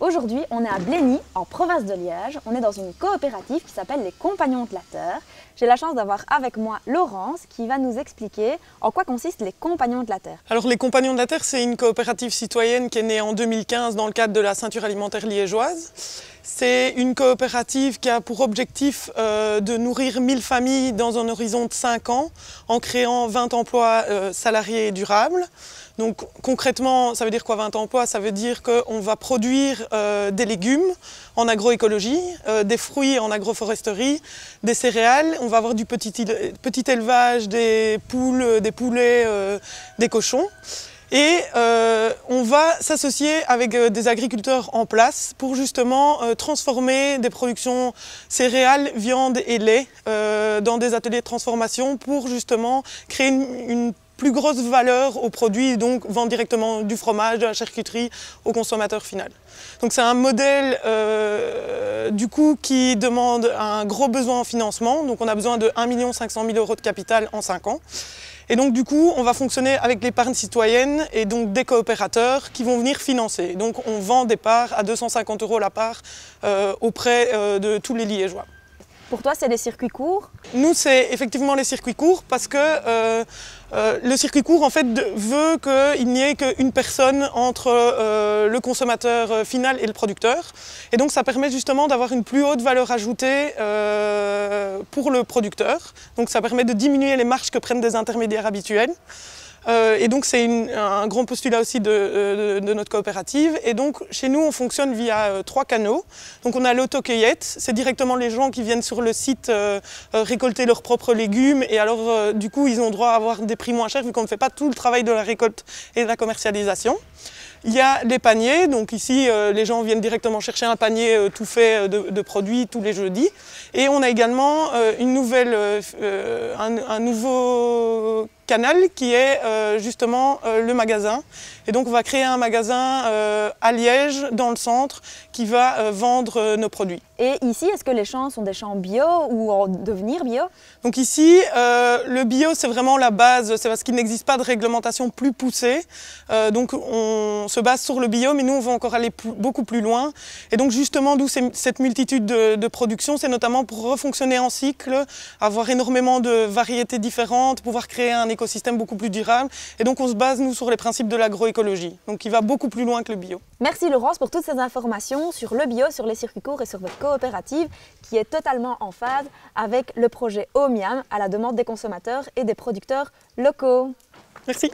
Aujourd'hui, on est à Blény, en province de Liège. On est dans une coopérative qui s'appelle les Compagnons de la Terre. J'ai la chance d'avoir avec moi Laurence qui va nous expliquer en quoi consistent les Compagnons de la Terre. Alors les Compagnons de la Terre, c'est une coopérative citoyenne qui est née en 2015 dans le cadre de la ceinture alimentaire liégeoise. C'est une coopérative qui a pour objectif de nourrir 1000 familles dans un horizon de 5 ans en créant 20 emplois salariés et durables. Donc concrètement, ça veut dire quoi 20 emplois? Ça veut dire qu'on va produire des légumes en agroécologie, des fruits en agroforesterie, des céréales. On va avoir du petit élevage, des poules, des poulets, des cochons. Et on va s'associer avec des agriculteurs en place pour justement transformer des productions céréales, viande et lait dans des ateliers de transformation pour justement créer une plus grosse valeur aux produits, donc vendre directement du fromage, de la charcuterie au consommateur final. Donc c'est un modèle du coup qui demande un gros besoin en financement, donc on a besoin de 1 500 000 € de capital en 5 ans. Et donc du coup on va fonctionner avec l'épargne citoyenne et donc des coopérateurs qui vont venir financer. Donc on vend des parts à 250 € la part auprès de tous les Liégeois. Pour toi, c'est des circuits courts? Nous, c'est effectivement les circuits courts parce que le circuit court en fait veut qu'il n'y ait qu'une personne entre le consommateur final et le producteur. Et donc ça permet justement d'avoir une plus haute valeur ajoutée pour le producteur. Donc ça permet de diminuer les marges que prennent des intermédiaires habituels. Et donc c'est un grand postulat aussi de notre coopérative. Et donc chez nous on fonctionne via 3 canaux. Donc on a l'autocueillette, c'est directement les gens qui viennent sur le site récolter leurs propres légumes. Et alors du coup ils ont droit à avoir des prix moins chers vu qu'on ne fait pas tout le travail de la récolte et de la commercialisation. Il y a les paniers, donc ici les gens viennent directement chercher un panier tout fait de produits tous les jeudis. Et on a également un nouveau canal qui est justement le magasin. Et donc on va créer un magasin à Liège, dans le centre, qui va vendre nos produits. Et ici, est-ce que les champs sont des champs bio ou en devenir bio? Donc ici, le bio c'est vraiment la base, c'est parce qu'il n'existe pas de réglementation plus poussée. Donc on se base sur le bio, mais nous on va encore aller beaucoup plus loin. Et donc justement, d'où cette multitude de productions, c'est notamment pour refonctionner en cycle, avoir énormément de variétés différentes, pouvoir créer un écosystème beaucoup plus durable. Et donc on se base nous sur les principes de l'agroécologie, donc qui va beaucoup plus loin que le bio. Merci Laurence pour toutes ces informations sur le bio, sur les circuits courts et sur votre coopérative qui est totalement en phase avec le projet OMIAM à la demande des consommateurs et des producteurs locaux. Merci.